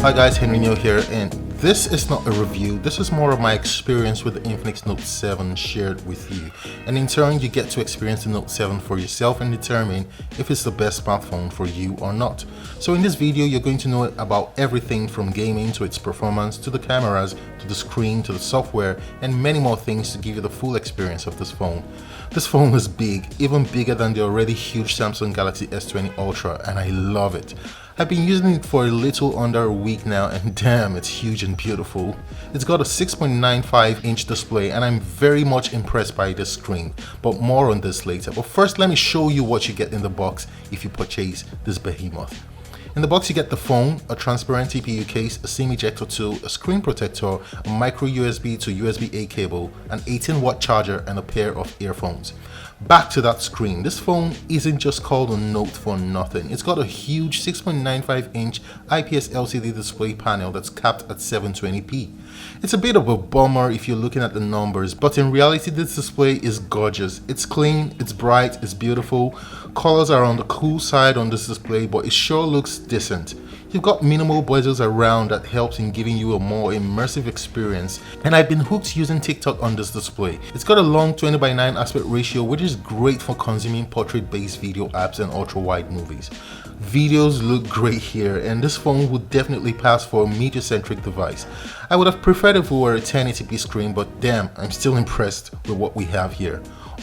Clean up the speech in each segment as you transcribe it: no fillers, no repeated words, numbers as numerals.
Hi guys, Henry Neil here, and this is not a review, this is more of my experience with the Infinix Note 7 shared with you. And in turn, you get to experience the Note 7 for yourself and determine if it's the best smartphone for you or not. So in this video, you're going to know about everything from gaming to its performance, to the cameras, to the screen, to the software, and many more things to give you the full experience of this phone. This phone is big, even bigger than the already huge Samsung Galaxy S20 Ultra, and I love it. I've been using it for a little under a week now, and damn, it's huge and beautiful. It's got a 6.95-inch display, and I'm very much impressed by this screen, but more on this later. But first, let me show you what you get in the box if you purchase this behemoth. In the box, you get the phone, a transparent TPU case, a SIM ejector tool, a screen protector, a micro USB to USB-A cable, an 18-watt charger, and a pair of earphones. Back to that screen, this phone isn't just called a Note for nothing. It's got a huge 6.95-inch IPS LCD display panel that's capped at 720p. It's a bit of a bummer if you're looking at the numbers, but in reality this display is gorgeous. It's clean, it's bright, it's beautiful. Colors are on the cool side on this display, but it sure looks decent. You've got minimal bezels around that helps in giving you a more immersive experience, and I've been hooked using TikTok on this display. It's got a long 20:9 aspect ratio, which is great for consuming portrait-based video apps and ultra-wide movies. Videos look great here, and this phone would definitely pass for a media-centric device. I would have preferred if it were a 1080p screen, but damn, I'm still impressed with what we have here.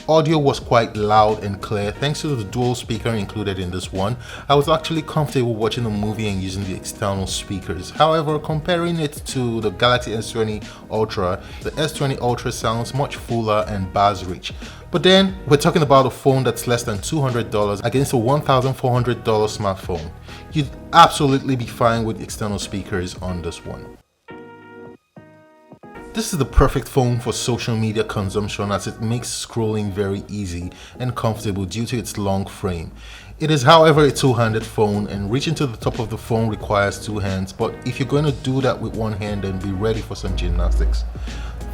Audio was quite loud and clear thanks to the dual speaker included in this one. I was actually comfortable watching a movie and using the external speakers. However, comparing it to the Galaxy S20 Ultra, the S20 Ultra sounds much fuller and bass rich. But then, we're talking about a phone that's less than $200 against a $1,400 smartphone. You'd absolutely be fine with external speakers on this one. This is the perfect phone for social media consumption, as it makes scrolling very easy and comfortable due to its long frame. It is, however, a two-handed phone, and reaching to the top of the phone requires two hands, but if you're going to do that with one hand, then be ready for some gymnastics.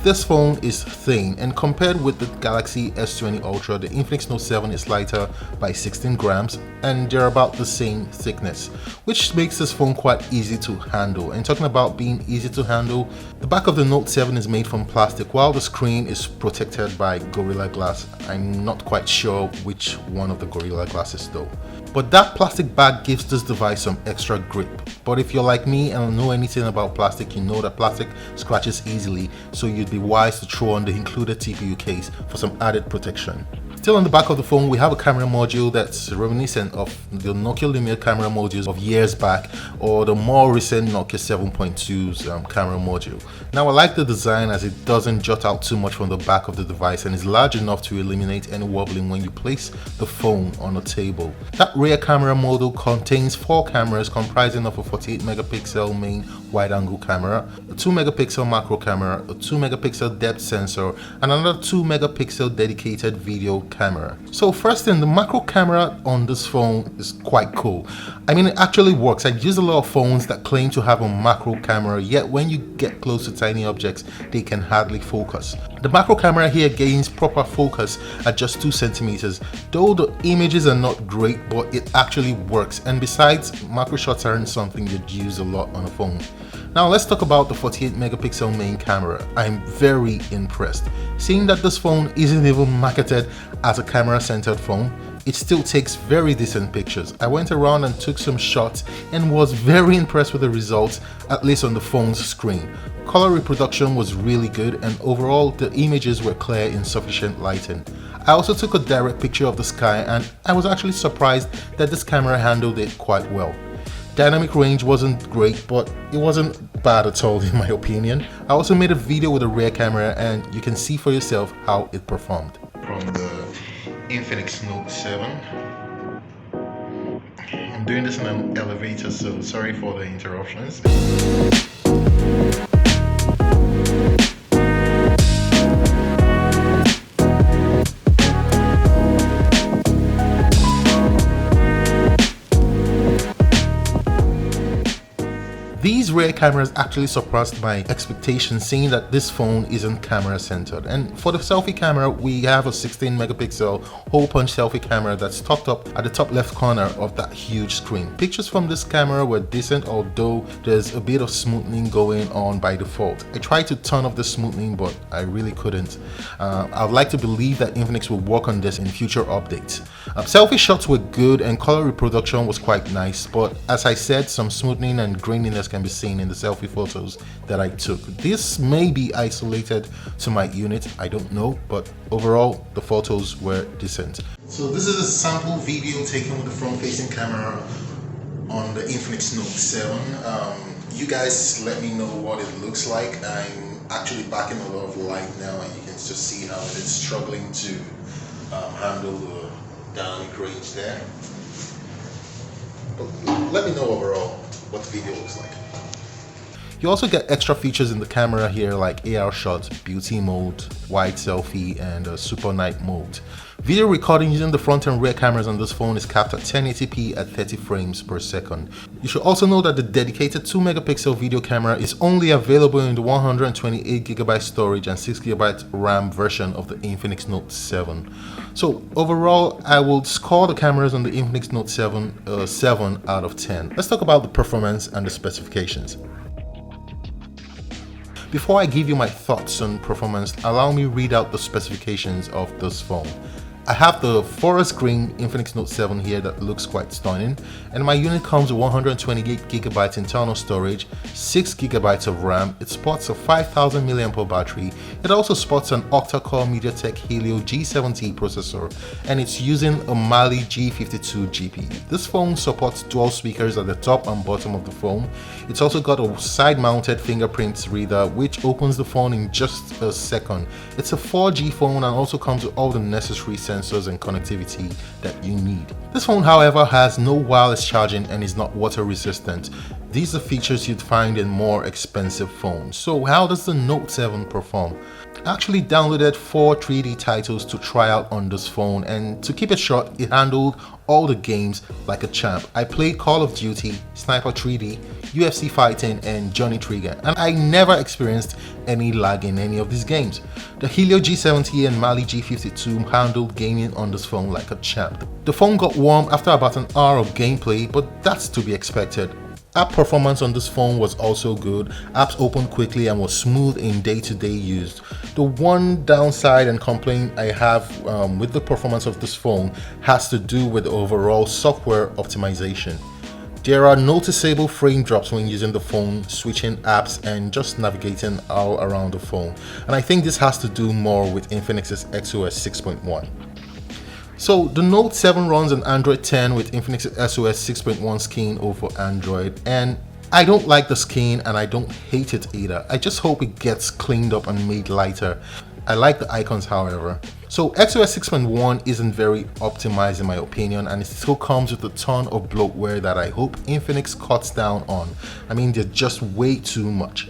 This phone is thin, and compared with the Galaxy S20 Ultra, the Infinix Note 7 is lighter by 16 grams, and they're about the same thickness, which makes this phone quite easy to handle. And talking about being easy to handle, the back of the Note 7 is made from plastic, while the screen is protected by Gorilla Glass. I'm not quite sure which one of the Gorilla Glasses though. But that plastic bag gives this device some extra grip. But if you're like me and don't know anything about plastic, you know that plastic scratches easily, so you'd be wise to throw on the included TPU case for some added protection. Still on the back of the phone, we have a camera module that's reminiscent of the Nokia Lumia camera modules of years back, or the more recent Nokia 7.2's camera module. Now, I like the design as it doesn't jut out too much from the back of the device and is large enough to eliminate any wobbling when you place the phone on a table. That rear camera module contains 4 cameras comprising of a 48 megapixel main wide-angle camera, a 2 megapixel macro camera, a 2 megapixel depth sensor, and another 2 megapixel dedicated video camera. So first thing, the macro camera on this phone is quite cool. I mean, it actually works. I've used a lot of phones that claim to have a macro camera, yet when you get close to tiny objects, they can hardly focus. The macro camera here gains proper focus at just 2 centimeters, though the images are not great, but it actually works. And besides, macro shots aren't something you'd use a lot on a phone. Now let's talk about the 48 megapixel main camera. I'm very impressed. Seeing that this phone isn't even marketed as a camera-centered phone, it still takes very decent pictures. I went around and took some shots and was very impressed with the results, at least on the phone's screen. Color reproduction was really good, and overall the images were clear in sufficient lighting. I also took a direct picture of the sky, and I was actually surprised that this camera handled it quite well. Dynamic range wasn't great, but it wasn't bad at all in my opinion. I also made a video with a rear camera, and you can see for yourself how it performed. From the Infinix Note 7. I'm doing this in an elevator, so sorry for the interruptions. These rear cameras actually surpassed my expectations, saying that this phone isn't camera centered. And for the selfie camera, we have a 16 megapixel hole punch selfie camera that's tucked up at the top left corner of that huge screen. Pictures from this camera were decent, although there's a bit of smoothing going on by default. I tried to turn off the smoothing, but I really couldn't. I'd like to believe that Infinix will work on this in future updates. Selfie shots were good and color reproduction was quite nice, but as I said, some smoothing and graininess can be seen in the selfie photos that I took. This may be isolated to my unit, I don't know, but overall the photos were decent. So this is a sample video taken with the front-facing camera on the Infinix Note 7. You guys let me know what it looks like. I'm actually backing a lot of light now, and you can just see how it is struggling to handle the dynamic range there. But let me know overall what the video looks like. You also get extra features in the camera here like AR shots, beauty mode, wide selfie, and super night mode. Video recording using the front and rear cameras on this phone is capped at 1080p at 30 frames per second. You should also know that the dedicated 2 megapixel video camera is only available in the 128GB storage and 6GB RAM version of the Infinix Note 7. So overall, I will score the cameras on the Infinix Note 7 7 out of 10. Let's talk about the performance and the specifications. Before I give you my thoughts on performance, allow me read out the specifications of this phone. I have the forest green Infinix Note 7 here that looks quite stunning, and my unit comes with 128GB internal storage, 6GB of RAM. It sports a 5000 mAh battery. It also sports an octa-core MediaTek Helio G70 processor, and it's using a Mali G52 GPU. This phone supports dual speakers at the top and bottom of the phone. It's also got a side-mounted fingerprint reader which opens the phone in just a second. It's a 4G phone and also comes with all the necessary sensors and connectivity that you need. This phone, however, has no wireless charging and is not water resistant. These are features you'd find in more expensive phones. So how does the Note 7 perform? I actually downloaded 4 3D titles to try out on this phone, and to keep it short, it handled all the games like a champ. I played Call of Duty, Sniper 3D, UFC Fighting, and Johnny Trigger, and I never experienced any lag in any of these games. The Helio G70 and Mali G52 handled gaming on this phone like a champ. The phone got warm after about an hour of gameplay, but that's to be expected. App performance on this phone was also good. Apps opened quickly and was smooth in day-to-day use. The one downside and complaint I have with the performance of this phone has to do with the overall software optimization. There are noticeable frame drops when using the phone, switching apps, and just navigating all around the phone. And I think this has to do more with Infinix's XOS 6.1. So the Note 7 runs on Android 10 with Infinix SOS 6.1 skin over Android, and I don't like the skin and I don't hate it either. I just hope it gets cleaned up and made lighter. I like the icons, however. So XOS 6.1 isn't very optimized in my opinion, and it still comes with a ton of bloatware that I hope Infinix cuts down on. I mean, there's just way too much.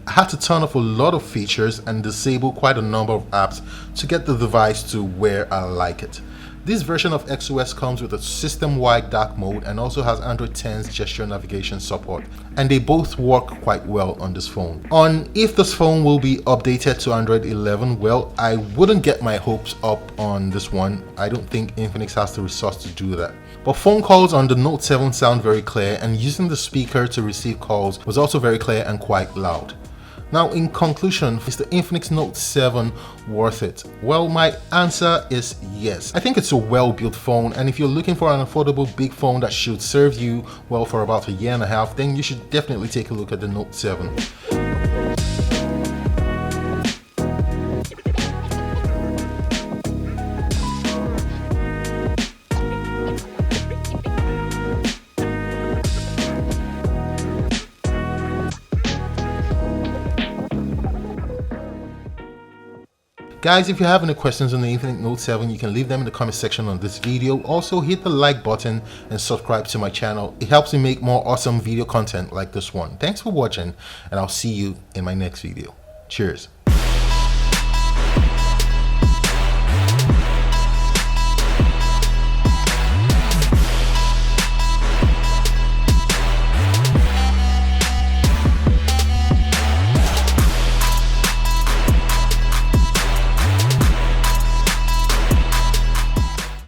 I had to turn off a lot of features and disable quite a number of apps to get the device to where I like it. This version of XOS comes with a system-wide dark mode and also has Android 10's gesture navigation support, and they both work quite well on this phone. On if this phone will be updated to Android 11, well, I wouldn't get my hopes up on this one. I don't think Infinix has the resource to do that. But phone calls on the Note 7 sound very clear, and using the speaker to receive calls was also very clear and quite loud. Now, in conclusion, is the Infinix Note 7 worth it? Well, my answer is yes. I think it's a well-built phone, and if you're looking for an affordable big phone that should serve you well for about a year and a half, then you should definitely take a look at the Note 7. Guys, if you have any questions on the Infinix Note 7, you can leave them in the comment section on this video. Also, hit the like button and subscribe to my channel. It helps me make more awesome video content like this one. Thanks for watching, and I'll see you in my next video. Cheers.